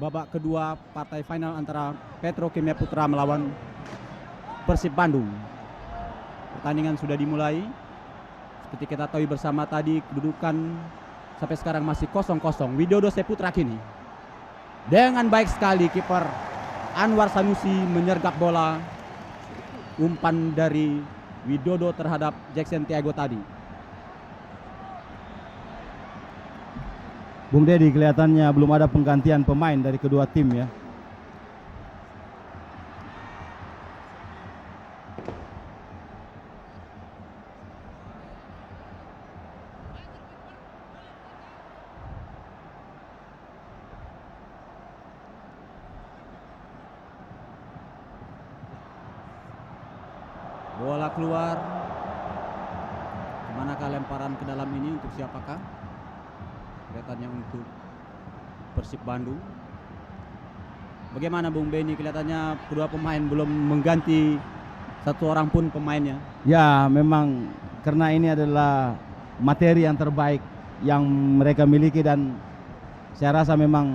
babak kedua partai final antara Petrokimia Putra melawan Persib Bandung. Pertandingan sudah dimulai. Seperti kita tahu bersama tadi, kedudukan sampai sekarang masih 0-0. Widodo Saputra kini dengan baik sekali kiper Anwar Sanusi menyergap bola. Umpan dari Widodo terhadap Jackson Tiago tadi. Bung Dedi, kelihatannya belum ada penggantian pemain dari kedua tim ya. Bola keluar. Manakah lemparan ke dalam ini untuk siapakah? Kelihatannya untuk Persib Bandung. Bagaimana Bung Beni, kelihatannya kedua pemain belum mengganti satu orang pun pemainnya. Ya, memang karena ini adalah materi yang terbaik yang mereka miliki dan saya rasa memang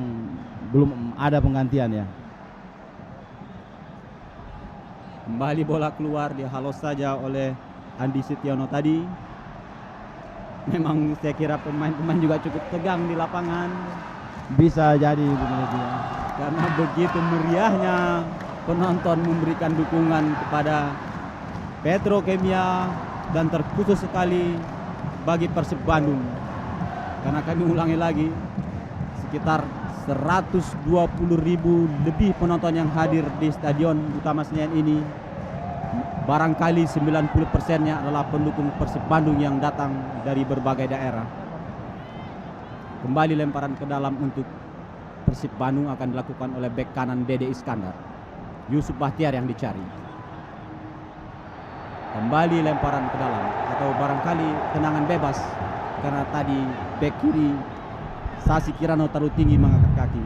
belum ada penggantian ya. Kembali bola keluar, dihalau saja oleh Andi Setiono tadi. Memang saya kira pemain-pemain juga cukup tegang di lapangan. Bisa jadi begitu ya. Karena begitu meriahnya penonton memberikan dukungan kepada Petrokimia dan terkhusus sekali bagi Persib Bandung. Karena kami ulangi lagi, sekitar 120.000 lebih penonton yang hadir di Stadion Utama Senayan ini. Barangkali 90%-nya adalah pendukung Persib Bandung yang datang dari berbagai daerah. Kembali lemparan ke dalam untuk Persib Bandung akan dilakukan oleh bek kanan Dede Iskandar. Yusuf Bahtiar yang dicari. Kembali lemparan ke dalam atau barangkali tendangan bebas karena tadi bek kiri Sasi Kirano terlalu tinggi mengangkat kaki.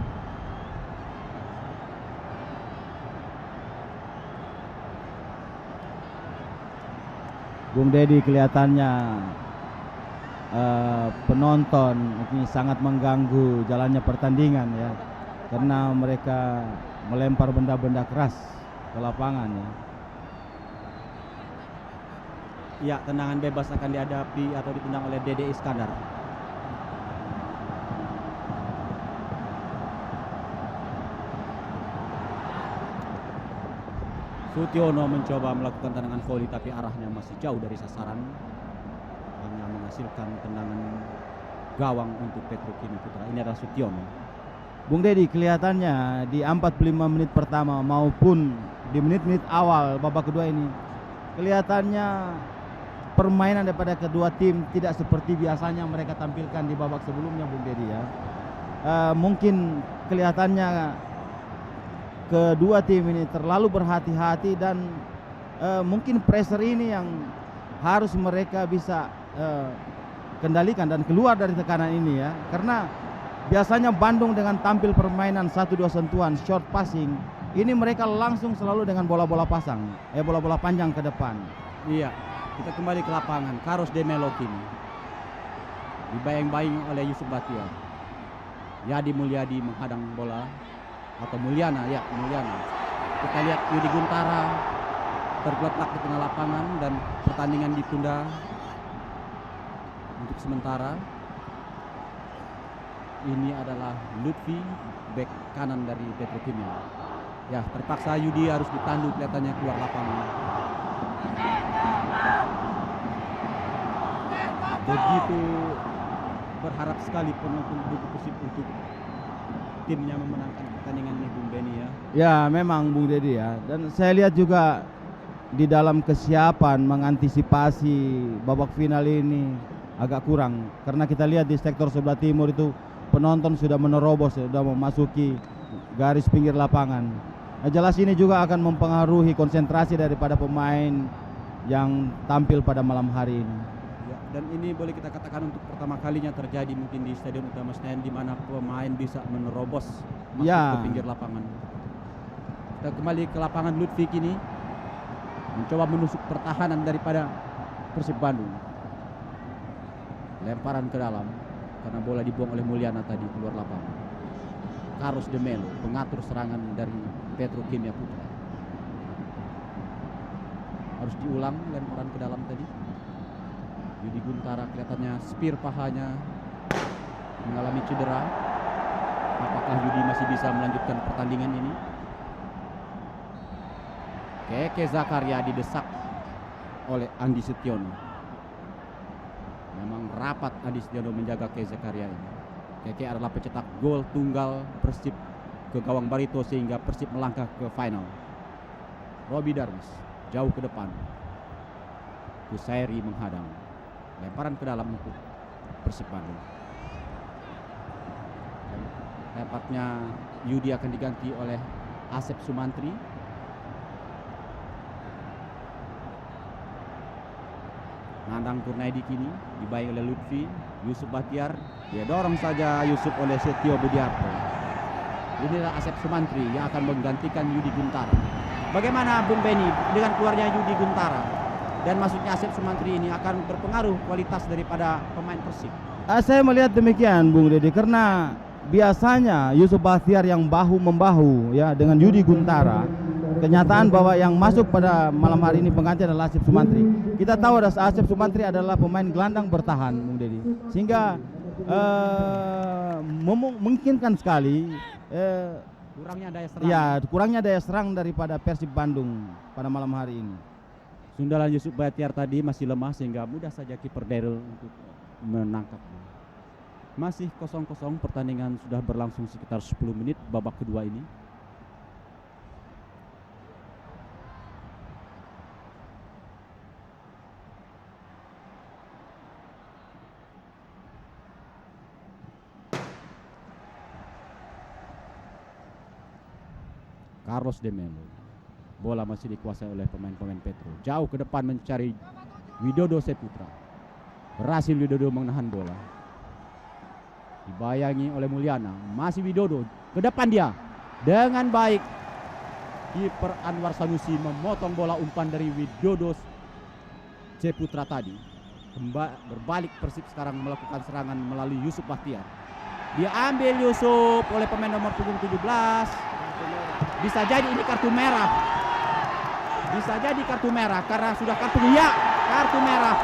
Bung Dedi, kelihatannya penonton ini sangat mengganggu jalannya pertandingan ya, karena mereka melempar benda-benda keras ke lapangan ya. Ya, tendangan bebas akan dihadapi atau ditendang oleh Dede Iskandar. Sutiono mencoba melakukan tendangan voli tapi arahnya masih jauh dari sasaran. Hanya menghasilkan tendangan gawang untuk Petrokimia Putra. Ini adalah Sutiono. Bung Dedi, kelihatannya di 45 menit pertama maupun di menit-menit awal babak kedua ini, kelihatannya permainan daripada kedua tim tidak seperti biasanya mereka tampilkan di babak sebelumnya, Bung Dedi ya. Mungkin kelihatannya kedua tim ini terlalu berhati-hati dan mungkin pressure ini yang harus mereka bisa kendalikan dan keluar dari tekanan ini ya. Karena biasanya Bandung dengan tampil permainan 1-2 sentuhan, short passing, ini mereka langsung selalu dengan bola-bola pasang, bola-bola panjang ke depan. Iya, kita kembali ke lapangan. Carlos de Melo kini dibayang-bayang oleh Yusuf Bahtiar. Yadi Mulyadi menghadang bola. Atau Mulyana, ya Mulyana. Kita lihat Yudi Guntara tergeletak di tengah lapangan dan pertandingan ditunda untuk sementara. Ini adalah Lutfi, bek kanan dari Petrokimia. Ya, terpaksa Yudi harus ditandu, kelihatannya keluar lapangan. Begitu berharap sekali penonton Persib untuk timnya memenangkan pertandingan ini, Bung Beni ya. Ya, memang Bung Dedi ya. Dan saya lihat juga di dalam kesiapan mengantisipasi babak final ini agak kurang. Karena kita lihat di sektor sebelah timur itu penonton sudah menerobos, sudah memasuki garis pinggir lapangan. Nah, jelas ini juga akan mempengaruhi konsentrasi daripada pemain yang tampil pada malam hari ini. Dan ini boleh kita katakan untuk pertama kalinya terjadi mungkin di Stadion Utama Senayan di mana pemain bisa menerobos masuk ke pinggir lapangan. Kita kembali ke lapangan. Lutfi kini mencoba menusuk pertahanan daripada Persib Bandung. Lemparan ke dalam karena bola dibuang oleh Mulyana tadi keluar lapangan. Carlos de Melo, pengatur serangan dari Petrokimia Putra. Harus diulang lemparan ke dalam tadi. Yudi Guntara kelihatannya spear pahanya mengalami cedera. Apakah Yudi masih bisa melanjutkan pertandingan ini? Keke Zakaria didesak oleh Andi Setiono. Memang rapat Andi Setiono menjaga Keke Zakaria ini. Keke adalah pencetak gol tunggal Persib ke gawang Barito sehingga Persib melangkah ke final. Robi Darwis jauh ke depan. Kusairi menghadang. Lemparan ke dalam untuk Persib Bandung. Lepatnya Yudi akan diganti oleh Asep Sumantri. Nandang Kurnaidi kini dibaik oleh Lutfi. Yusuf Bahtiar, dia dorong saja Yusuf oleh Setio Budiarto. Inilah Asep Sumantri yang akan menggantikan Yudi Guntara. Bagaimana Bung Beni dengan keluarnya Yudi Guntara dan masuknya Asep Sumantri ini akan berpengaruh kualitas daripada pemain Persib? Saya melihat demikian Bung Deddy, karena biasanya Yusuf Bahtiar yang bahu-membahu ya dengan Yudi Guntara. Kenyataan bahwa yang masuk pada malam hari ini pengganti adalah Asep Sumantri. Kita tahu Asep Sumantri adalah pemain gelandang bertahan, Bung Deddy, sehingga memungkinkan sekali kurangnya daya serang. ya kurangnya daya serang daripada Persib Bandung pada malam hari ini. Sundalan Yusuf Bahtiar tadi masih lemah sehingga mudah saja kiper Daryl untuk menangkapnya. Masih 0-0, pertandingan sudah berlangsung sekitar 10 menit babak kedua ini. Carlos de Melo. Bola masih dikuasai oleh pemain-pemain Petro. Jauh ke depan mencari Widodo Seputra. Berhasil Widodo menahan bola. Dibayangi oleh Mulyana. Masih Widodo. Ke depan dia. Dengan baik. Kiper Anwar Sanusi memotong bola umpan dari Widodo Seputra tadi. Berbalik Persib sekarang melakukan serangan melalui Yusuf Bahtiar. Dia ambil Yusuf oleh pemain nomor punggung 17. Bisa jadi ini kartu merah. Bisa jadi kartu merah karena sudah kartu merah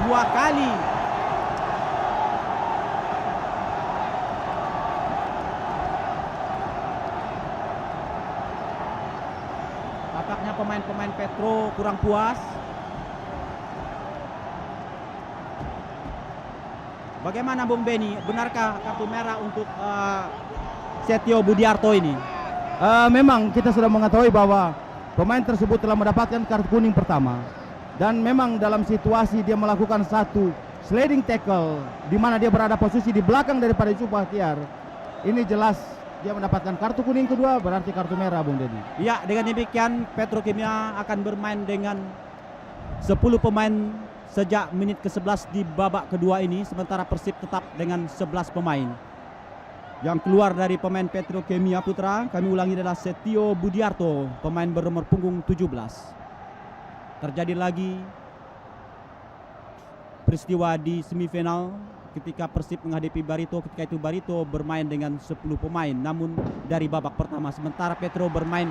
2 kali. Tampaknya pemain-pemain Petro kurang puas. Bagaimana Bung Beni? Benarkah kartu merah untuk Setio Budiarto ini? Memang kita sudah mengetahui bahwa pemain tersebut telah mendapatkan kartu kuning pertama, dan memang dalam situasi dia melakukan satu sliding tackle di mana dia berada posisi di belakang daripada Yusuf Bahtiar. Ini jelas dia mendapatkan kartu kuning kedua, berarti kartu merah, Bung Deddy. Ya, dengan demikian Petrokimia akan bermain dengan 10 pemain sejak menit ke-11 di babak kedua ini, sementara Persib tetap dengan 11 pemain. Yang keluar dari pemain Petrokimia Putra, kami ulangi, adalah Setio Budiarto, pemain bernomor punggung 17. Terjadi lagi peristiwa di semifinal ketika Persib menghadapi Barito. Ketika itu Barito bermain dengan 10 pemain namun dari babak pertama, sementara Petro bermain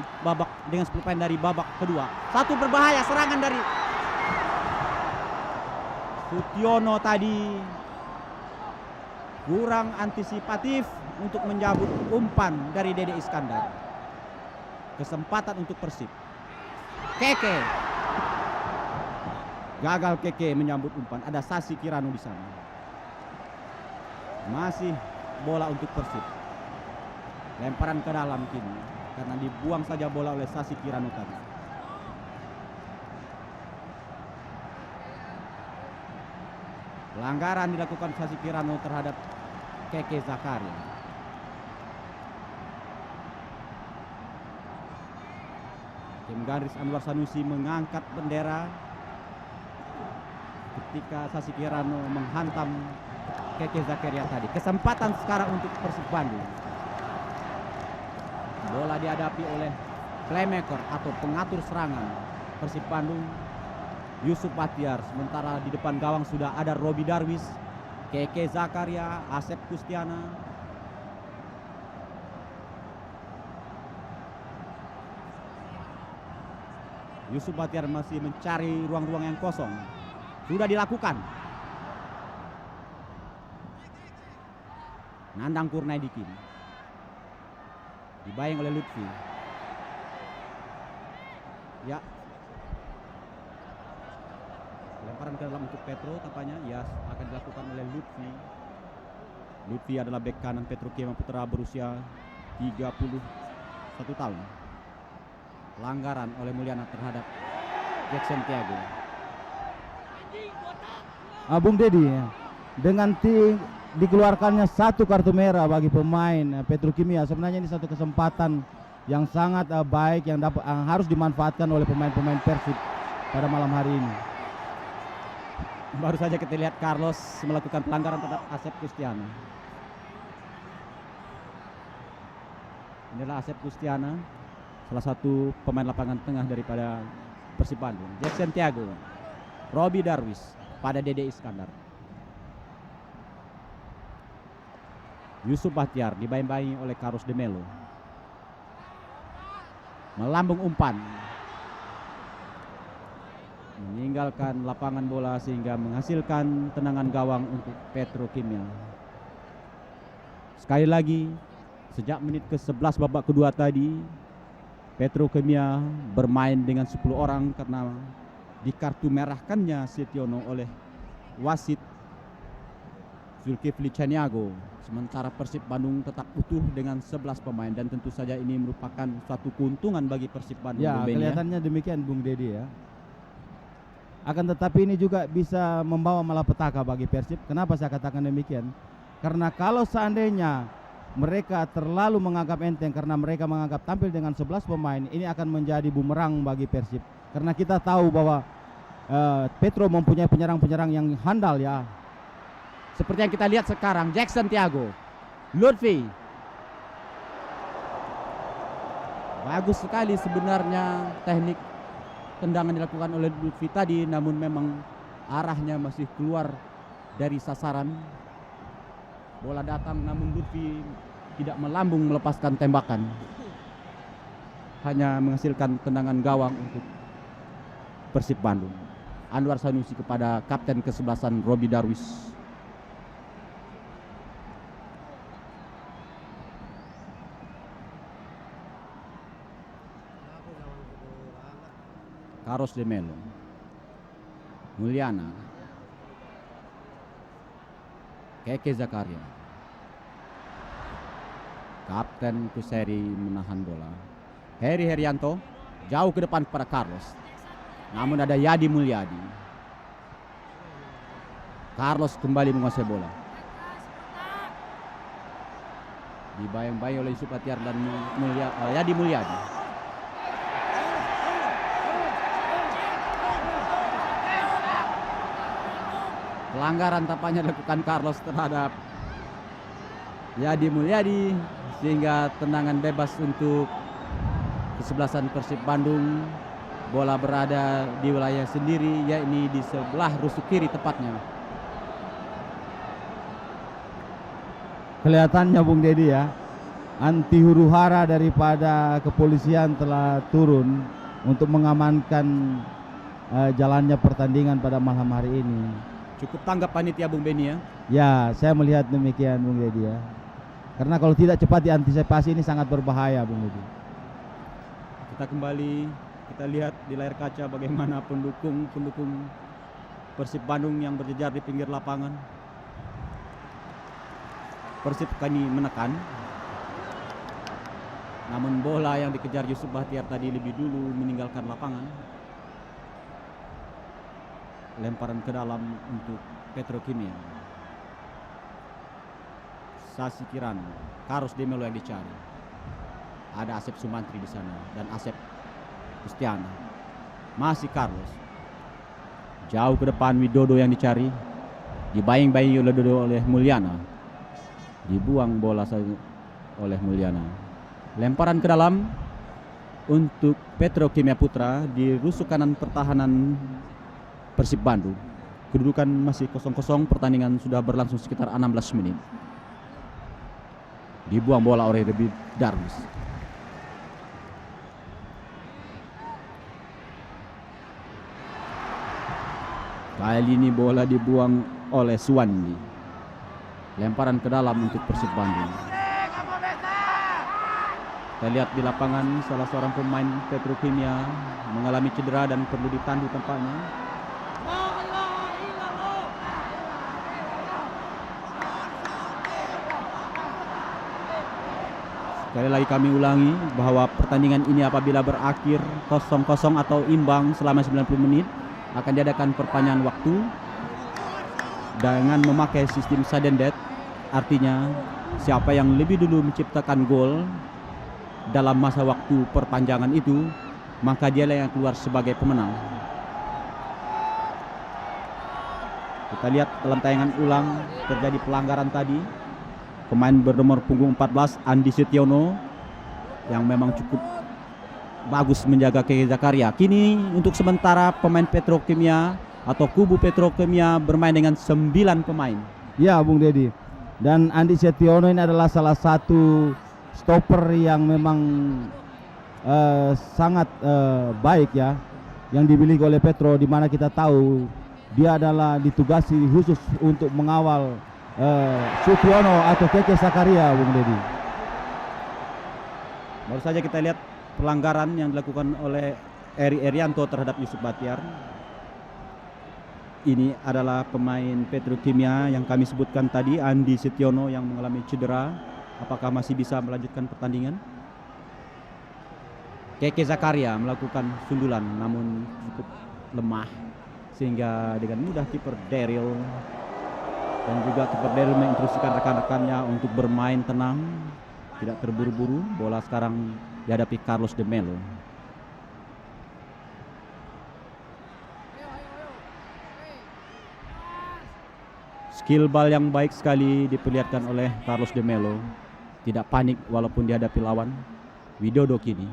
dengan 10 pemain dari babak kedua. Satu berbahaya, serangan dari Sutiono tadi kurang antisipatif untuk menjabut umpan dari Dede Iskandar. Kesempatan untuk Persib. Keke gagal, Keke menyambut umpan. Ada Sasi Kirano di sana. Masih bola untuk Persib. Lemparan ke dalam kini karena dibuang saja bola oleh Sasi Kirano tadi. Pelanggaran dilakukan Sasi Kirano terhadap Keke Zakaria. Tim garis Anwar Sanusi mengangkat bendera ketika Sasi Kirano menghantam Keke Zakaria tadi. Kesempatan sekarang untuk Persib Bandung. Bola dihadapi oleh playmaker atau pengatur serangan Persib Bandung, Yusuf Bahtiar. Sementara di depan gawang sudah ada Robi Darwis, Keke Zakaria, Asep Kustiana. Yusuf Bahtiar masih mencari ruang-ruang yang kosong. Sudah dilakukan. Nandang Kurniadikin. Dibayang oleh Lutfi. Ya. Lemparan ke dalam untuk Petro tampaknya ya akan dilakukan oleh Lutfi. Lutfi adalah bek kanan Petrokemia Putra berusia 31 tahun. Pelanggaran oleh Mulyana terhadap Jackson Tiago. Bung Dedi, dengan dikeluarkannya satu kartu merah bagi pemain Petrokimia, sebenarnya ini satu kesempatan yang sangat baik yang harus dimanfaatkan oleh pemain-pemain Persib pada malam hari ini. Baru saja kita lihat Carlos melakukan pelanggaran terhadap Asep Kustiana. Inilah Asep Kustiana, salah satu pemain lapangan tengah daripada Persib Bandung. Jackson Tiago, Robi Darwis pada Dede Iskandar. Yusuf Bahtiar dibayang-bayangi oleh Carlos de Melo. Melambung umpan, meninggalkan lapangan bola sehingga menghasilkan tendangan gawang untuk Petrokimia. Sekali lagi, sejak menit ke-11 babak kedua tadi, Petrokimia bermain dengan 10 orang karena dikartu merahkannya Setiono oleh wasit Zulkifli Caniago. Sementara Persib Bandung tetap utuh dengan 11 pemain dan tentu saja ini merupakan suatu keuntungan bagi Persib Bandung. Ya, kelihatannya demikian Bung Dedi ya. Akan tetapi ini juga bisa membawa malapetaka bagi Persib. Kenapa saya katakan demikian? Karena kalau seandainya mereka terlalu menganggap enteng karena mereka menganggap tampil dengan 11 pemain, ini akan menjadi bumerang bagi Persib. Karena kita tahu bahwa Petro mempunyai penyerang-penyerang yang handal ya. Seperti yang kita lihat sekarang, Jackson Tiago, Lutfi. Bagus sekali sebenarnya teknik tendangan dilakukan oleh Lutfi tadi, namun memang arahnya masih keluar dari sasaran. Bola datang namun Lutfi tidak melambung melepaskan tembakan. Hanya menghasilkan tendangan gawang untuk Persib Bandung. Anwar Sanusi kepada kapten ke-11 Robi Darwis. Carlos de Melo, Mulyana, Keke Zakaria, Kapten Kuseri menahan bola. Heri Herianto jauh ke depan kepada Carlos, namun ada Yadi Mulyadi. Carlos kembali menguasai bola, dibayang-bayang oleh Yusuf Bahtiar dan Yadi Mulyadi. Pelanggaran tampaknya dilakukan Carlos terhadap Yadi Mulyadi sehingga tendangan bebas untuk kesebelasan Persib Bandung. Bola berada di wilayah sendiri, yakni di sebelah rusuk kiri tepatnya. Kelihatannya Bung Dedi ya, anti huru hara daripada kepolisian telah turun untuk mengamankan jalannya pertandingan pada malam hari ini. Cukup tanggap panitia Bung Beni ya. Ya, saya melihat demikian Bung Dedi ya. Karena kalau tidak cepat diantisipasi ini sangat berbahaya Bung Dedi. Kita kembali, kita lihat di layar kaca bagaimana pendukung Persib Bandung yang berjejer di pinggir lapangan. Persib kini menekan. Namun bola yang dikejar Yusuf Bahtiar tadi lebih dulu meninggalkan lapangan. Lemparan ke dalam untuk Petrokimia. Sasi Kirana, Carlos de Melo yang dicari. Ada Asep Sumantri di sana dan Asep Kustiana. Masih Carlos. Jauh ke depan Widodo yang dicari. Dibayang-bayangi oleh Mulyana. Dibuang bola oleh Mulyana. Lemparan ke dalam untuk Petrokimia Putra di rusuk kanan pertahanan Persib Bandung. Kedudukan masih 0-0, pertandingan sudah berlangsung sekitar 16 menit. Dibuang bola oleh Robi Darwis. Kali ini bola dibuang oleh Suwandi. Lemparan ke dalam untuk Persib Bandung. Kita lihat di lapangan salah seorang pemain Petrokimia mengalami cedera dan perlu ditandu tampaknya. Sekali lagi kami ulangi bahwa pertandingan ini apabila berakhir 0-0 atau imbang selama 90 menit akan diadakan perpanjangan waktu dengan memakai sistem sudden death. Artinya siapa yang lebih dulu menciptakan gol dalam masa waktu perpanjangan itu, maka dialah yang keluar sebagai pemenang. Kita lihat dalam tayangan ulang terjadi pelanggaran tadi. Pemain bernomor punggung 14 Andi Setiono yang memang cukup bagus menjaga Keke Zakaria. Kini untuk sementara pemain Petrokimia atau kubu Petrokimia bermain dengan 9 pemain. Ya, Bung Dedi. Dan Andi Setiono ini adalah salah satu stopper yang memang sangat baik ya, yang dimiliki oleh Petro, di mana kita tahu dia adalah ditugasi khusus untuk mengawal Sutiono atau Keke Zakaria, Bung Dedi. Baru saja kita lihat pelanggaran yang dilakukan oleh Eri Erianto terhadap Yusuf Batiar. Ini adalah pemain Petrokimia yang kami sebutkan tadi, Andi Setiono, yang mengalami cedera. Apakah masih bisa melanjutkan pertandingan? Keke Zakaria melakukan sundulan namun cukup lemah sehingga dengan mudah kiper Daryl dan juga kiper Daryl menginstruksikan rekan-rekannya untuk bermain tenang, tidak terburu-buru. Bola sekarang dihadapi Carlos de Melo. Skill bal yang baik sekali diperlihatkan oleh Carlos de Melo. Tidak panik walaupun dihadapi lawan. Widodo kini.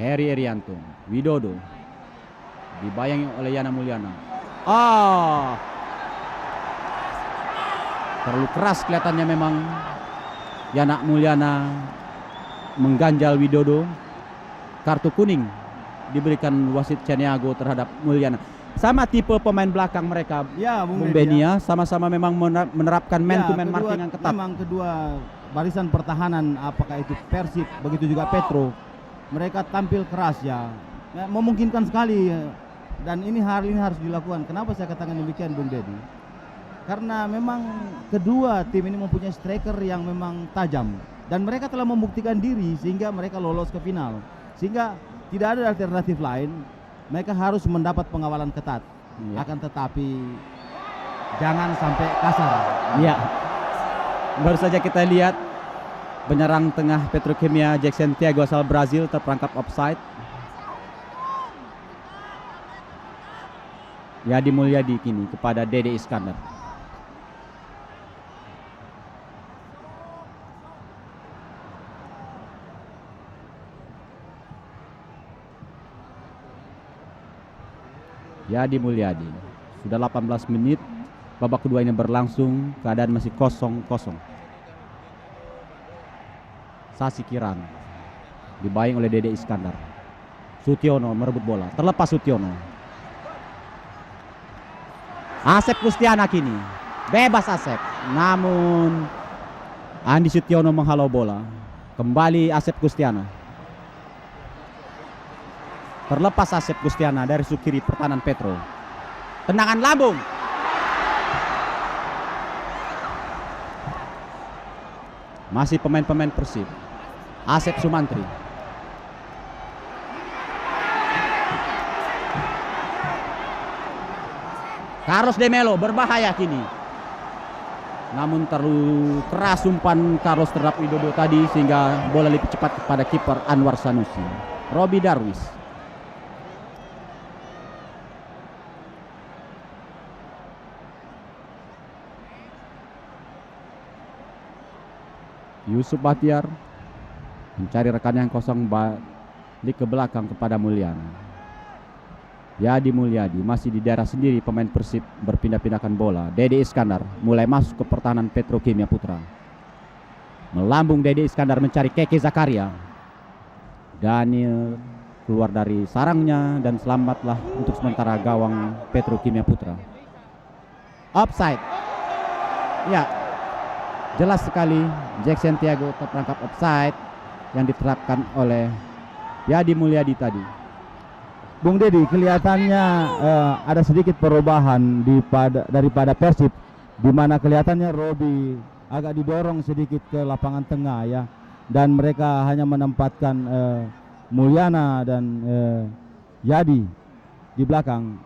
Heri Erianto, Widodo dibayangi oleh Yana Mulyana. Terlalu keras kelihatannya memang. Yana Mulyana mengganjal Widodo. Kartu kuning diberikan wasit Caniago terhadap Mulyana. Sama tipe pemain belakang mereka, Ya, Bung Beni ya. Sama-sama memang menerapkan man to man marking yang ketat. Memang kedua barisan pertahanan, apakah itu Persib begitu juga Petro, mereka tampil keras ya, memungkinkan sekali dan ini hal ini harus dilakukan. Kenapa saya katakan demikian, Bung Dedi? Karena memang kedua tim ini mempunyai striker yang memang tajam dan mereka telah membuktikan diri sehingga mereka lolos ke final. Sehingga tidak ada alternatif lain, mereka harus mendapat pengawalan ketat. Akan tetapi jangan sampai kasar. Iya. Baru saja kita lihat penyerang tengah Petrokimia Jackson Thiago asal Brazil terperangkap offside. Yadi Mulyadi kini kepada Dede Iskandar. Yadi Mulyadi. Sudah 18 menit babak kedua ini berlangsung, keadaan masih 0-0. Sasi Kirana dibayang oleh Dede Iskandar. Sutiono merebut bola, terlepas Sutiono. Asep Kustiana kini bebas Asep, namun Andi Sutiono menghalau bola. Kembali Asep Kustiana. Terlepas Asep Kustiana dari sudut kiri pertahanan Petro. Tendangan lambung. Masih pemain-pemain Persib. Asep Sumantri. Carlos de Melo berbahaya kini. Namun terlalu keras umpan Carlos terhadap Widodo tadi sehingga bola lebih cepat kepada kiper Anwar Sanusi. Robi Darwis. Yusuf Batiar mencari rekan yang kosong, balik ke belakang kepada Mulyana. Yadi Mulyadi masih di daerah sendiri pemain Persib berpindah-pindahkan bola. Dede Iskandar mulai masuk ke pertahanan Petrokimia Putra. Melambung Dede Iskandar mencari Keke Zakaria. Daniel keluar dari sarangnya dan selamatlah untuk sementara gawang Petrokimia Putra. Offside. Ya, jelas sekali Jackson Tiago terperangkap offside yang diterapkan oleh Yadi Mulyadi tadi. Bung Dedi, kelihatannya ada sedikit perubahan daripada Persib, di mana kelihatannya Robi agak didorong sedikit ke lapangan tengah ya, dan mereka hanya menempatkan Mulyana dan Yadi di belakang.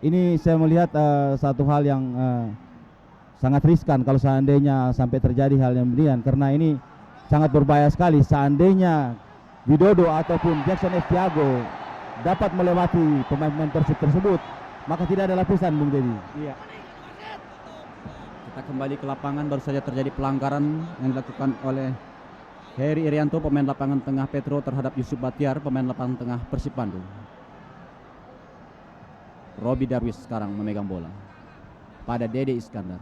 Ini saya melihat satu hal yang sangat riskan kalau seandainya sampai terjadi hal yang demikian, karena ini sangat berbahaya sekali. Seandainya Widodo ataupun Jackson F. Tiago dapat melewati pemain-pemain Persib tersebut, maka tidak ada lapisan, Bung Dedi. Iya. Kita kembali ke lapangan, baru saja terjadi pelanggaran yang dilakukan oleh Heri Irianto, pemain lapangan tengah Petro, terhadap Yusuf Batiar, pemain lapangan tengah Persib Bandung. Robi Darwis sekarang memegang bola pada Dede Iskandar.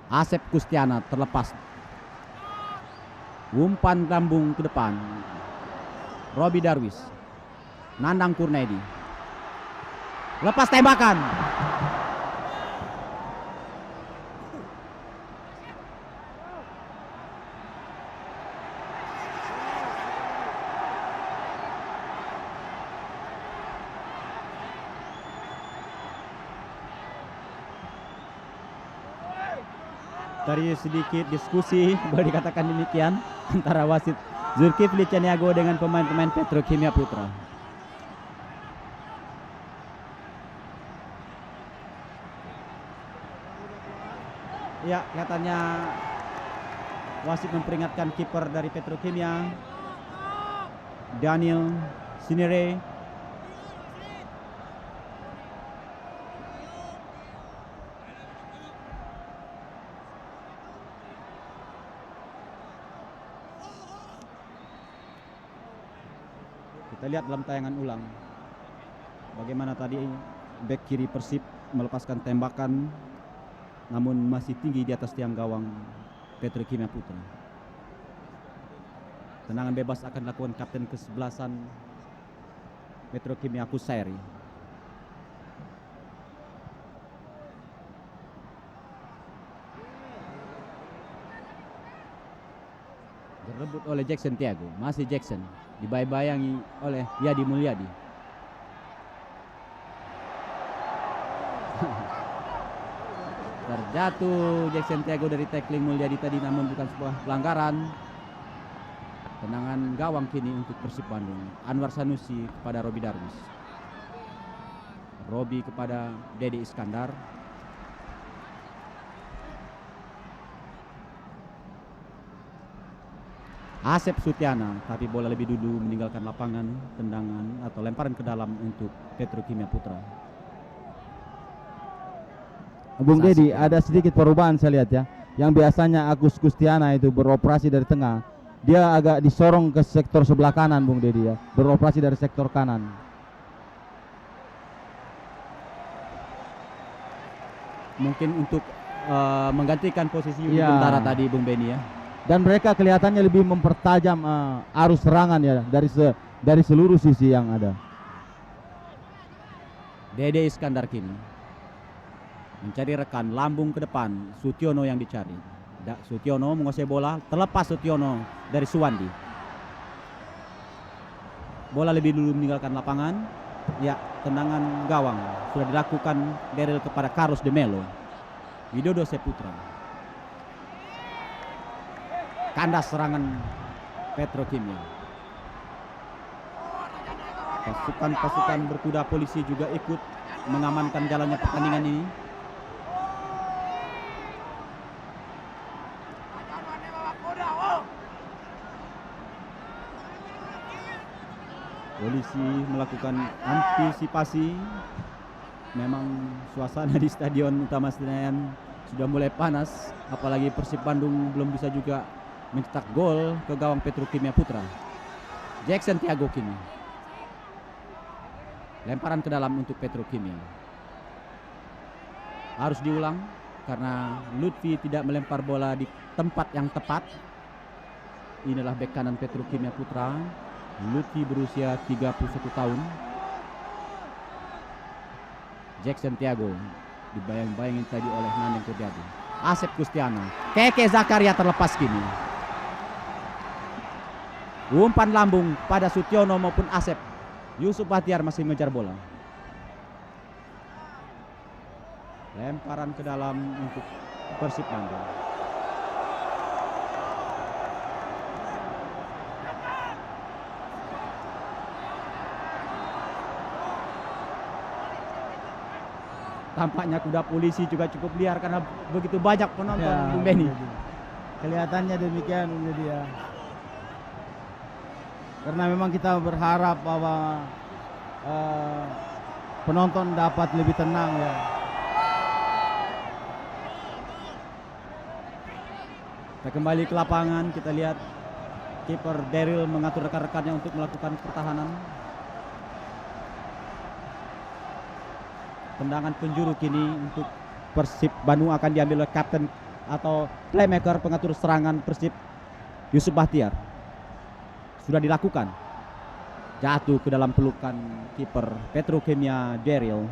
Asep Kustiana terlepas, umpan lambung ke depan. Robi Darwis, Nandang Kurnedi, lepas tembakan. Tadi sedikit diskusi, boleh dikatakan demikian, antara wasit Zulkifli Caniago dengan pemain-pemain Petrokimia Putra. Ya, katanya wasit memperingatkan kiper dari Petrokimia, Daniel Sinere. Kita lihat dalam tayangan ulang bagaimana tadi bek kiri Persib melepaskan tembakan namun masih tinggi di atas tiang gawang Petrokimia Putra. Tendangan bebas akan dilakukan kapten ke-11 Petrokimia Kusairi. Direbut oleh Jackson Tiago, masih Jackson, dibayang-bayangi oleh Yadi Mulyadi. Terjatuh Jackson Tiago dari tackling Mulyadi tadi, namun bukan sebuah pelanggaran. Tendangan gawang kini untuk Persib Bandung. Anwar Sanusi kepada Robi Darwis, Robi kepada Dede Iskandar. Asep Sutiana, tapi bola lebih dulu meninggalkan lapangan. Tendangan atau lemparan ke dalam untuk Petrokimia Putra. Bung Dedi, ada sedikit perubahan saya lihat ya. Yang biasanya Agus Kustiana itu beroperasi dari tengah, dia agak disorong ke sektor sebelah kanan, Bung Dedi ya, beroperasi dari sektor kanan. Mungkin untuk menggantikan posisi Yudi Bentara tadi, Bung Beni ya. Dan mereka kelihatannya lebih mempertajam arus serangan ya dari seluruh sisi yang ada. Dede Iskandar kini mencari rekan, lambung ke depan, Sutiono yang dicari. Sutiono menguasai bola, terlepas Sutiono dari Suwandi. Bola lebih dulu meninggalkan lapangan. Ya, tendangan gawang sudah dilakukan Daryl kepada Carlos de Melo. Widodo Seputra. Kandas serangan Petrokimia. Pasukan-pasukan berkuda polisi juga ikut mengamankan jalannya pertandingan ini. Polisi melakukan antisipasi. Memang suasana di Stadion Utama Senayan sudah mulai panas, apalagi Persib Bandung belum bisa juga mencetak gol ke gawang Petrokimia Putra. Jackson Tiago kini lemparan ke dalam untuk Petrokimia. Harus diulang karena Lutfi tidak melempar bola di tempat yang tepat. Inilah bek kanan Petrokimia Putra. Lutfi berusia 31 tahun. Jackson Tiago dibayang-bayangin tadi oleh Nandeng Kurniadi. Asep Kustiana, Keke Zakaria terlepas kini. Umpan lambung pada Sutiono maupun Asep. Yusuf Bahtiar masih mengejar bola. Lemparan ke dalam untuk Persib Bandung. Tampaknya kuda polisi juga cukup liar karena begitu banyak penonton, Ya, Bung Benny. kelihatannya demikian jadi ya. Karena memang kita berharap bahwa penonton dapat lebih tenang ya. Kita kembali ke lapangan, kita lihat kiper Daryl mengatur rekan-rekannya untuk melakukan pertahanan. Tendangan penjuru kini untuk Persib Bandung akan diambil oleh kapten atau playmaker pengatur serangan Persib, Yusuf Bahtiar. Sudah dilakukan. Jatuh ke dalam pelukan kiper Petrokemia Daryl.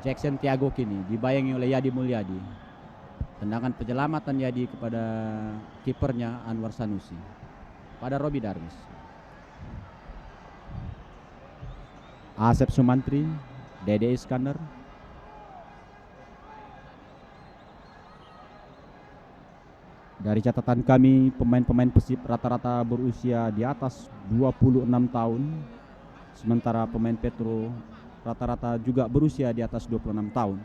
Jackson Tiago kini dibayangi oleh Yadi Mulyadi. Tendangan penyelamatan Yadi kepada kipernya Anwar Sanusi. Pada Robi Darwis. Asep Sumantri, Dede Iskandar. Dari catatan kami, pemain-pemain Persib rata-rata berusia di atas 26 tahun. Sementara pemain Petro rata-rata juga berusia di atas 26 tahun.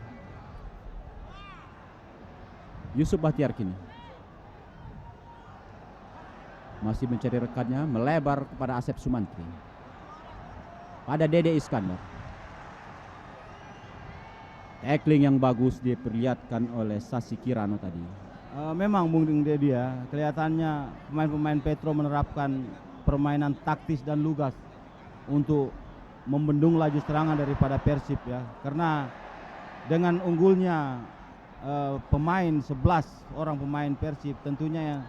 Yusuf Bahtiar kini masih mencari rekannya, melebar kepada Asep Sumantri. Pada Dede Iskandar. Tackling yang bagus diperlihatkan oleh Sasi Kirano tadi. Memang Bung Deddy ya, kelihatannya pemain-pemain Petro menerapkan permainan taktis dan lugas untuk membendung laju serangan daripada Persib ya. Karena dengan unggulnya pemain 11 orang pemain Persib, tentunya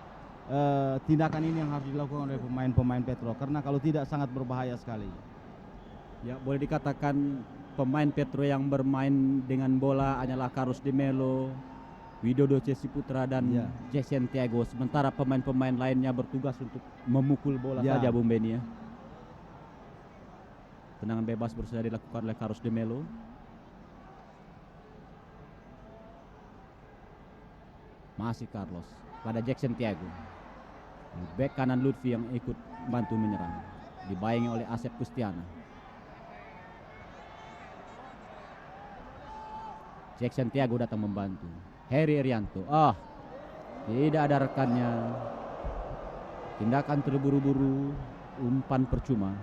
tindakan ini yang harus dilakukan oleh pemain-pemain Petro, karena kalau tidak sangat berbahaya sekali. Ya, boleh dikatakan pemain Petro yang bermain dengan bola hanyalah Karus de Melo, Widodo Cesi Putra dan Ya. Jackson Tiago. Sementara pemain-pemain lainnya bertugas untuk memukul bola Ya. saja, Bung Benny ya. Tendangan bebas berusaha dilakukan oleh Karus de Melo. Masih Carlos pada Jackson Tiago. Bek kanan Lutfi yang ikut bantu menyerang. Dibayangi oleh Asep Kustiana. Jackson Tiago datang membantu. Heri Irianto. Tidak ada rekannya. Tindakan terburu-buru, umpan percuma,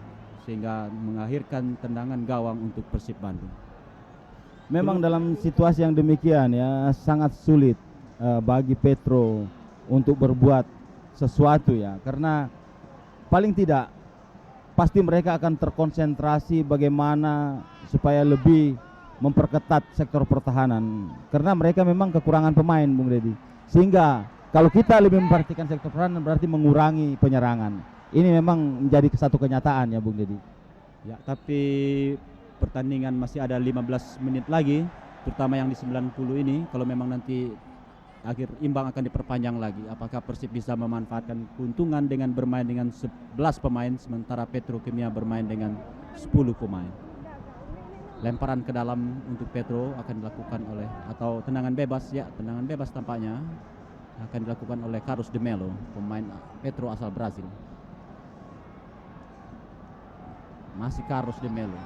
sehingga mengakhirkan tendangan gawang untuk Persib Bandung. Memang dalam situasi yang demikian ya, sangat sulit bagi Petro untuk berbuat sesuatu ya, karena paling tidak pasti mereka akan terkonsentrasi bagaimana supaya lebih memperketat sektor pertahanan, karena mereka memang kekurangan pemain, Bung Deddy. Sehingga kalau kita lebih memperhatikan sektor pertahanan berarti mengurangi penyerangan. Ini memang menjadi satu kenyataan ya, Bung Deddy. Ya, tapi pertandingan masih ada 15 menit lagi, terutama yang di 90 ini. Kalau memang nanti akhir imbang akan diperpanjang lagi, apakah Persib bisa memanfaatkan keuntungan dengan bermain dengan 11 pemain, sementara Petrokemia bermain dengan 10 pemain. Lemparan ke dalam untuk Petro akan dilakukan oleh, atau tendangan bebas ya, tendangan bebas tampaknya akan dilakukan oleh Carlos de Melo, pemain Petro asal Brazil. Masih Carlos de Melo.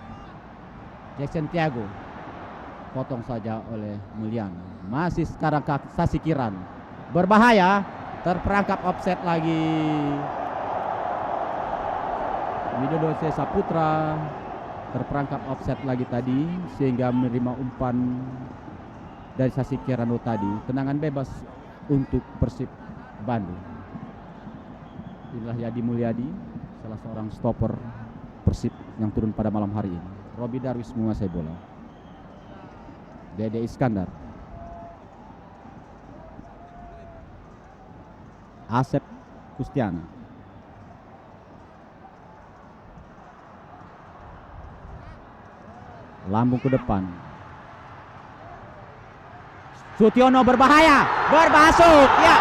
Jackson Tiago potong saja oleh Mulyana. Masih sekarang Sasi Kiran, berbahaya, terperangkap offset lagi. Widodo Cesa Putra terperangkap offset lagi tadi, sehingga menerima umpan dari Sasi Kirano tadi. Tendangan bebas untuk Persib Bandung. Inilah Yadi Mulyadi, salah seorang stopper Persib yang turun pada malam hari ini. Robi Darwis menguasai bola. Dede Iskandar. Asep Kustiana. Lambung ke depan. Sutiono berbahaya, berbasuk, ya.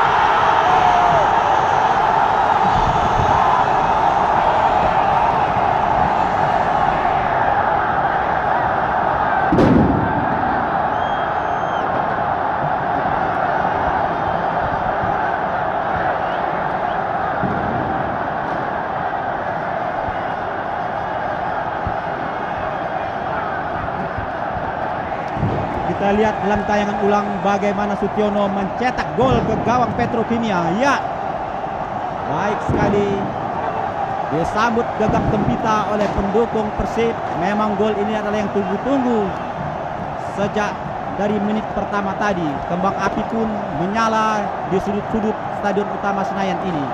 Kita lihat dalam tayangan ulang bagaimana Sutiono mencetak gol ke gawang Petrokimia. Ya, baik sekali. Disambut gegap gempita oleh pendukung Persib. Memang gol ini adalah yang tunggu-tunggu sejak dari menit pertama tadi. Kembang api pun menyala di sudut-sudut Stadion Utama Senayan ini.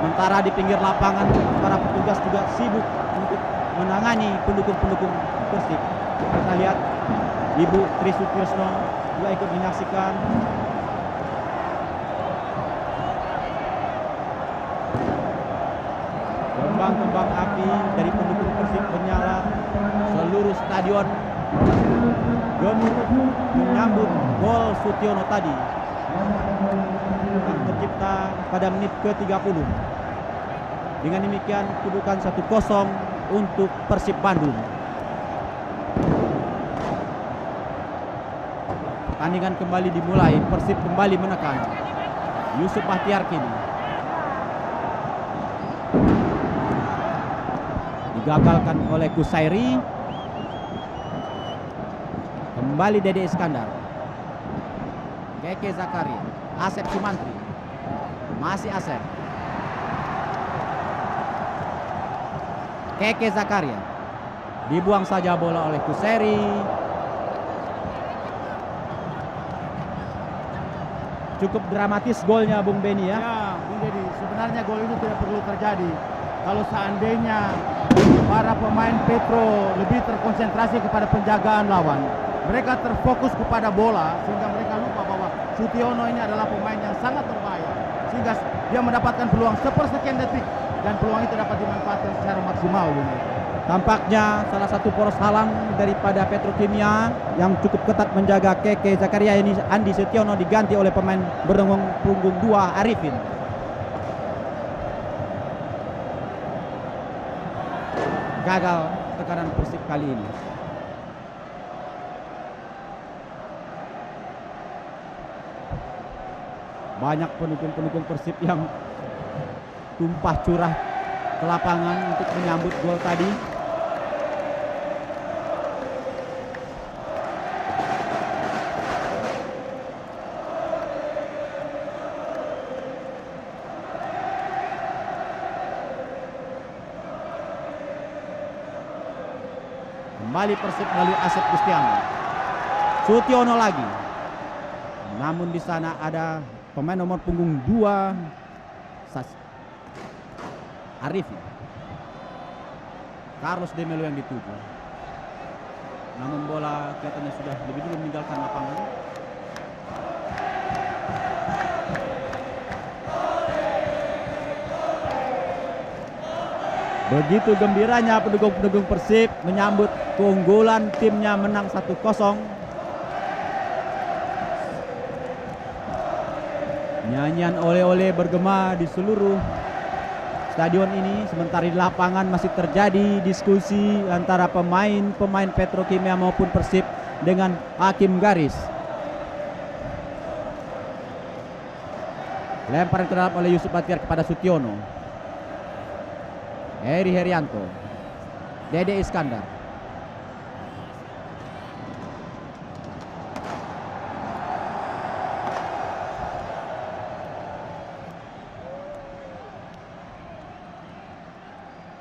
Sementara di pinggir lapangan para petugas juga sibuk untuk menangani pendukung-pendukung Persib. Kita lihat Ibu Tri Sutrisno juga ikut menyaksikan. Kembang-kembang api dari pendukung Persib menyala seluruh stadion gemuruh menyambut gol Sutiono tadi yang tercipta pada menit ke-30. Dengan demikian kedudukan 1-0 untuk Persib Bandung. Pertandingan kembali dimulai, Persib kembali menekan. Yusuf Bahtiar kini digagalkan oleh Kusairi. Kembali Dede Iskandar. Keke Zakaria. Asep Sumantri. Masih Asep. Keke Zakaria. Dibuang saja bola oleh Kusairi. Cukup dramatis golnya Bung Beni ya. Ya, Bung Dedi, sebenarnya gol itu tidak perlu terjadi. Kalau seandainya para pemain Petro lebih terkonsentrasi kepada penjagaan lawan, mereka terfokus kepada bola sehingga mereka lupa bahwa Sutiono ini adalah pemain yang sangat berbahaya, sehingga dia mendapatkan peluang sepersekian detik dan peluang itu dapat dimanfaatkan secara maksimal. Tampaknya salah satu poros halang daripada Petrokimia yang cukup ketat menjaga Keke Zakaria ini, Andi Sutiono, diganti oleh pemain berdenggung punggung 2 Arifin. Gagal tekanan Persib kali ini. Banyak pendukung-pendukung Persib yang tumpah curah ke lapangan untuk menyambut gol tadi. Kembali Persib melalui Asep Kustiana. Sutiono lagi. Namun di sana ada pemain nomor punggung 2 Arifin. Carlos De Melo yang dituju. Namun bola kelihatannya sudah lebih dulu meninggalkan lapangan. Begitu gembiranya pendukung-pendukung Persib menyambut keunggulan timnya menang 1-0. Nyanyian oleh-oleh bergema di seluruh stadion ini. Sementara di lapangan masih terjadi diskusi antara pemain Petrokimia maupun Persib dengan hakim garis. Lemparan ke dalam oleh Yusuf Bahtiar kepada Sutiono. Heri Herianto. Dede Iskandar.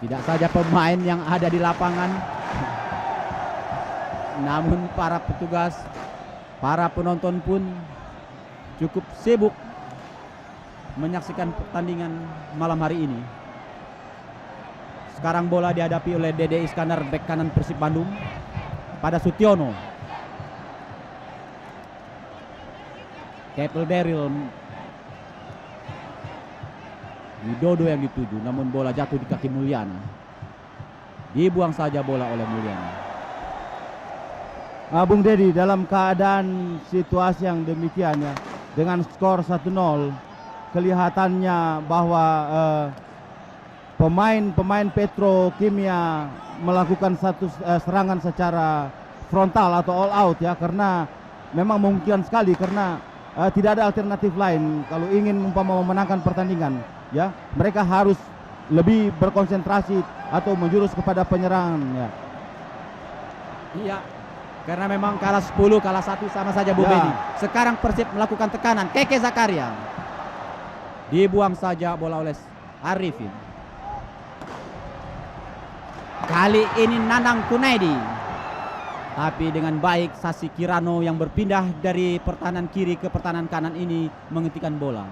Tidak saja pemain yang ada di lapangan, namun para petugas, para penonton pun cukup sibuk menyaksikan pertandingan malam hari ini. Sekarang bola dihadapi oleh Dede Iskandar, bek kanan Persib Bandung, pada Sutiono. Kepel Daryl, Widodo yang dituju, namun bola jatuh di kaki Mulyana. Dibuang saja bola oleh Mulyana. Bung Dedi, dalam keadaan situasi yang demikian ya, dengan skor 1-0, kelihatannya bahwa pemain Petrokimia melakukan satu serangan secara frontal atau all out ya, karena memang memungkinkan sekali, karena tidak ada alternatif lain kalau ingin memenangkan pertandingan ya. Mereka harus lebih berkonsentrasi atau menjurus kepada penyerangan ya. Iya, karena memang kalah 10, kalah 1 sama saja Bu Ya. Beni. Sekarang Persib melakukan tekanan. Keke Zakaria, dibuang saja bola oleh Arifin. Kali ini Nanang Kunedi, tapi dengan baik Sasi Kirano yang berpindah dari pertahanan kiri ke pertahanan kanan ini menghentikan bola.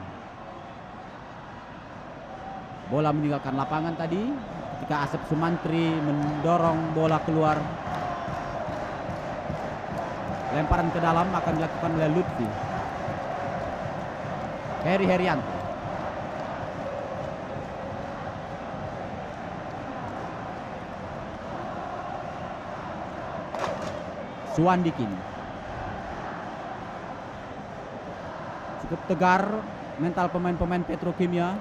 Bola meninggalkan lapangan tadi ketika Asep Sumantri mendorong bola keluar. Lemparan ke dalam akan dilakukan oleh Lutfi. Heri Herianto. Suwandi kini. Cukup tegar mental pemain-pemain Petrokimia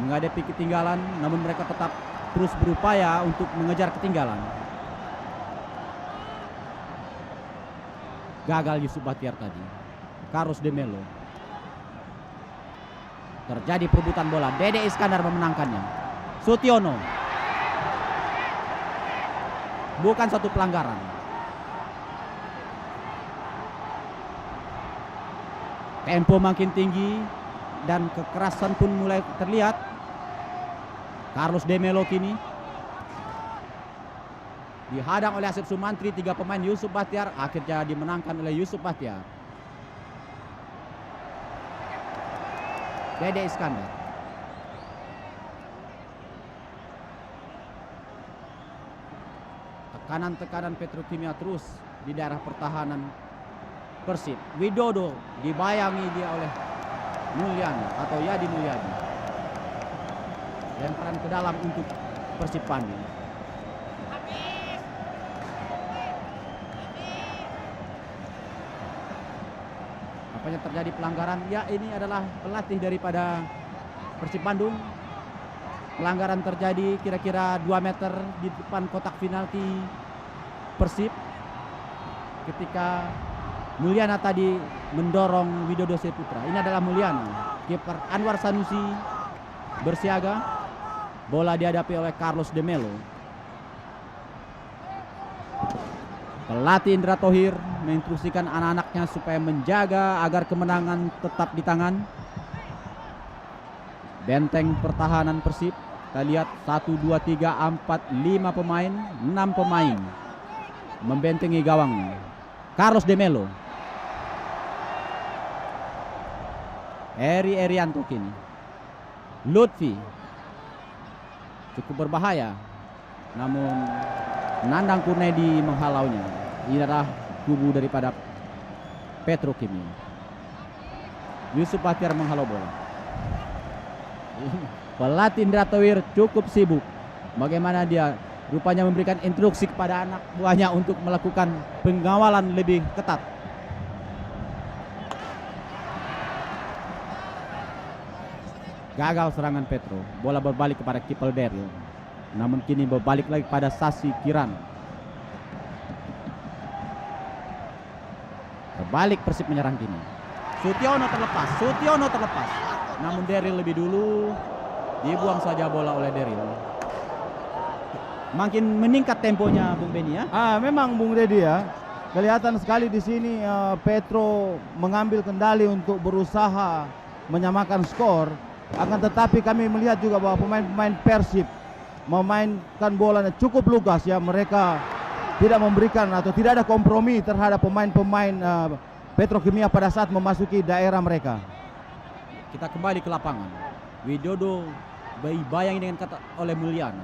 menghadapi ketinggalan, namun mereka tetap terus berupaya untuk mengejar ketinggalan. Gagal Yusuf Bahtiar tadi. Carlos de Melo. Terjadi perebutan bola. Dede Iskandar memenangkannya. Sutiono. Bukan satu pelanggaran. Tempo makin tinggi dan kekerasan pun mulai terlihat. Carlos de Melo kini dihadang oleh Asep Sumantri, 3 pemain Yusuf Bahtiar, akhirnya dimenangkan oleh Yusuf Bahtiar. Dede Iskandar. Tekanan-tekanan Petrokimia terus di daerah pertahanan Persib. Widodo dibayangi dia oleh Mulyana atau Yadi Mulyadi. Lemparan ke dalam untuk Persib Bandung. Apanya terjadi pelanggaran? Ya, ini adalah pelatih daripada Persib Bandung. Pelanggaran terjadi kira-kira 2 meter di depan kotak penalti Persib ketika Mulyana tadi mendorong Widodo Saputra. Ini adalah Mulyana. Kiper Anwar Sanusi bersiaga. Bola dihadapi oleh Carlos de Melo. Pelatih Indra Thohir menginstruksikan anak-anaknya supaya menjaga agar kemenangan tetap di tangan. Benteng pertahanan Persib. Kita lihat 1, 2, 3, 4, 5 pemain, 6 pemain membentengi gawangnya. Carlos de Melo. Heri Herianto kini. Lutfi. Cukup berbahaya. Namun Nandang Kurnedi menghalaunya. Ini adalah kubu daripada Petrokimia. Yusuf Bahtiar menghalau bola. Pelatih Indra Thohir cukup sibuk. Bagaimana dia rupanya memberikan instruksi kepada anak buahnya untuk melakukan pengawalan lebih ketat. Gagal serangan Petro. Bola berbalik kepada Kipel Daryl. Namun kini berbalik lagi pada Sasi Kirano. Berbalik Persib menyerang kini. Sutiono terlepas. Namun Daryl lebih dulu. Dibuang saja bola oleh Daryl. Makin meningkat temponya Bung Beni ya. Memang Bung Dedi ya. Kelihatan sekali di sini Petro mengambil kendali untuk berusaha menyamakan skor. Akan tetapi kami melihat juga bahwa pemain-pemain Persib memainkan bolanya cukup lugas ya. Mereka tidak memberikan atau tidak ada kompromi terhadap pemain-pemain Petrokimia pada saat memasuki daerah mereka. Kita kembali ke lapangan. Widodo bayangi dengan kata oleh Mulyana.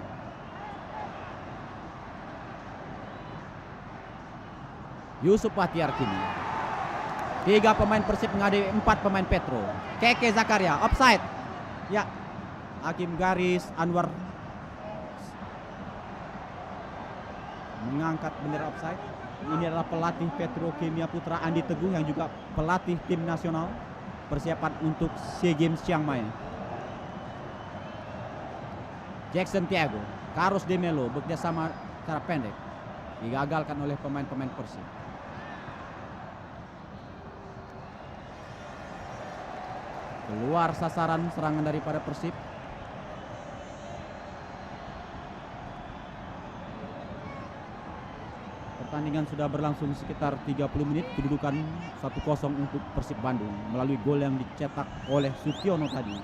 Yusuf Bahtiar kini. 3 pemain Persib menghadapi 4 pemain Petro. Keke Zakaria offside. Ya, hakim garis Anwar mengangkat bendera offside. Ini adalah pelatih Petrokimia Putra Andi Teguh yang juga pelatih tim nasional persiapan untuk SEA Games Chiang Mai. Jackson Tiago, Carlos De Melo bekerja sama secara pendek, digagalkan oleh pemain-pemain Persib. Keluar sasaran serangan daripada Persib. Pertandingan sudah berlangsung sekitar 30 menit, kedudukan 1-0 untuk Persib Bandung melalui gol yang dicetak oleh Sutiono tadi.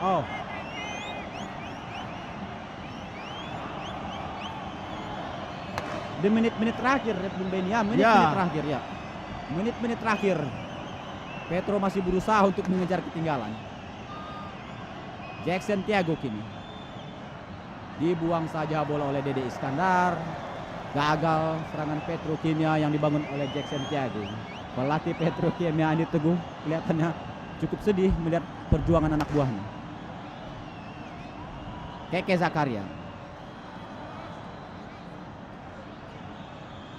Oh. Di menit-menit terakhir Bung Benny, ya, menit-menit terakhir ya. Menit-menit terakhir. Petro masih berusaha untuk mengejar ketinggalan. Jackson Tiago kini. Dibuang saja bola oleh Dede Iskandar. Gagal serangan Petrokimia yang dibangun oleh Jackson Tiago. Pelatih Petrokimia Andi Teguh kelihatannya cukup sedih melihat perjuangan anak buahnya. Keke Zakaria.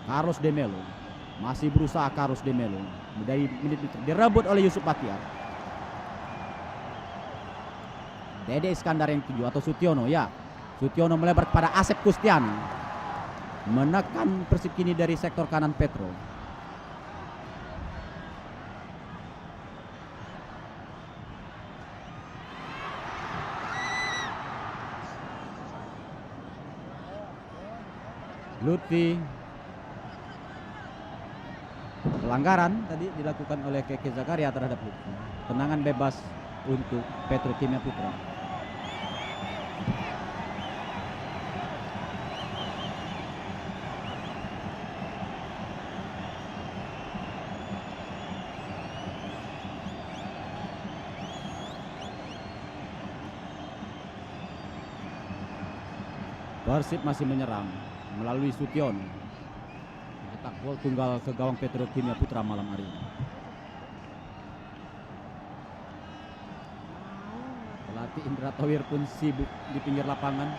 Carlos De Melo. Masih berusaha Carlos De Melo. Dari menit direbut oleh Yusuf Bahtiar. Dede Iskandar yang 7 atau Sutiono, ya. Sutiono melebar kepada Asep Kustiana. Menekan Persib kini dari sektor kanan Petro. Lutfi. Pelanggaran tadi dilakukan oleh Keke Zakaria terhadap Lutfi. Tendangan bebas untuk Petrokimia Putra. Persib masih menyerang melalui Sution. Mencetak gol tunggal ke gawang Petrokimia Putra malam hari ini. Pelatih Indra Tawir pun sibuk di pinggir lapangan.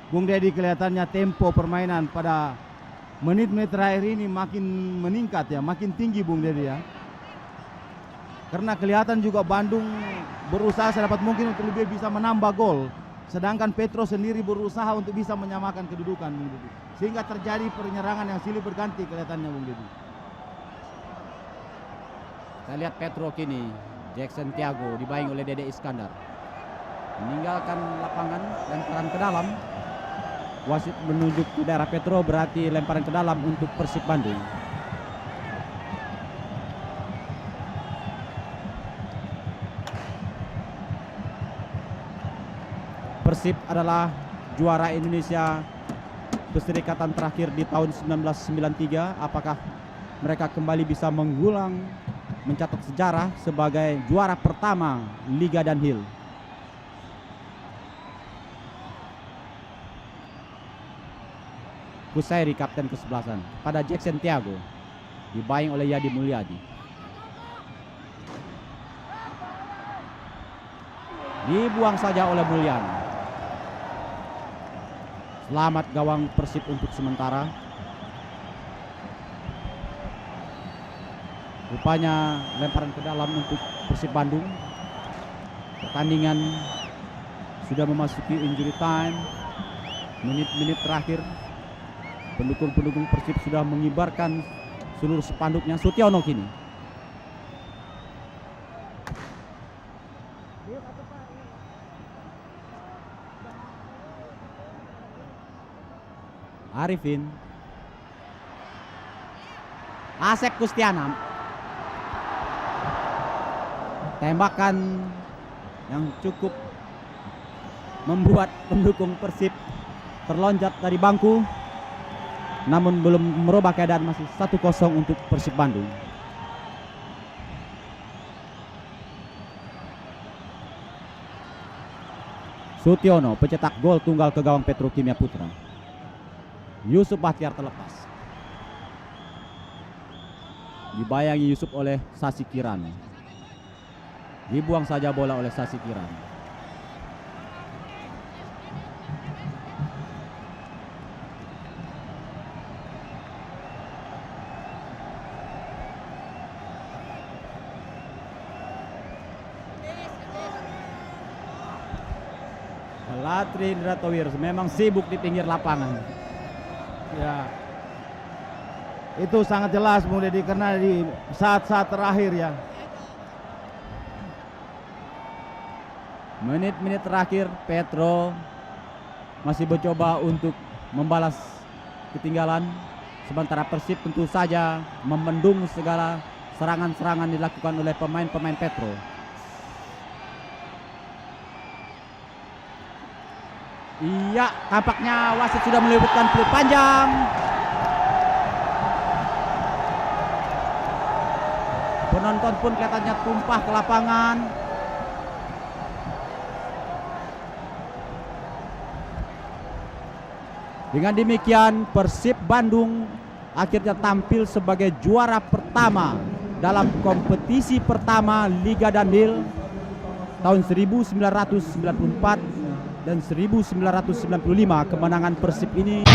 Bung Dedi, kelihatannya tempo permainan pada menit-menit terakhir ini makin meningkat ya, makin tinggi Bung Dedi ya. Karena kelihatan juga Bandung berusaha sedapat mungkin untuk lebih bisa menambah gol. Sedangkan Petro sendiri berusaha untuk bisa menyamakan kedudukan Bung Dedi. Sehingga terjadi penyerangan yang silih berganti kelihatannya Bung Dedi. Kita lihat Petro kini, Jackson Tiago dibayang oleh Dede Iskandar. Meninggalkan lapangan, lemparan ke dalam. Wasit menunjuk ke daerah Petro, berarti lemparan ke dalam untuk Persib Bandung. Persib adalah juara Indonesia Perserikatan terakhir di tahun 1993. Apakah mereka kembali bisa mengulang, mencatat sejarah sebagai juara pertama Liga Dunhill? Kusairi kapten kesebelasan pada Jackson Tiago, dibayang oleh Yadi Mulyadi. Dibuang saja oleh Mulyadi. Selamat gawang Persib untuk sementara. Rupanya lemparan ke dalam untuk Persib Bandung. Pertandingan sudah memasuki injury time. Menit-menit terakhir. Pendukung-pendukung Persib sudah mengibarkan seluruh spanduknya. Sutiono kini. Arifin. Asep Kustiana. tembakan yang cukup membuat pendukung Persib terloncat dari bangku, namun belum merubah keadaan. Masih 1-0 untuk Persib Bandung. Sutiono pencetak gol tunggal ke gawang Petrokimia Putra. Yusuf Bahtiar terlepas, dibayangi Yusuf oleh Sasi Kirana. Dibuang saja bola oleh Sasi Kirana. Latri Indra Towir memang sibuk di pinggir lapangan. Ya, itu sangat jelas Bung Deddy, karena di saat-saat terakhir ya, Menit-menit terakhir Petro masih mencoba untuk membalas ketinggalan, sementara Persib tentu saja membendung segala serangan-serangan dilakukan oleh pemain-pemain Petro. Iya, tampaknya wasit sudah melewatkan peluit panjang. Penonton pun kelihatannya tumpah ke lapangan. Dengan demikian Persib Bandung akhirnya tampil sebagai juara pertama dalam kompetisi pertama Liga Danhil tahun 1994 dan 1995. Kemenangan Persib ini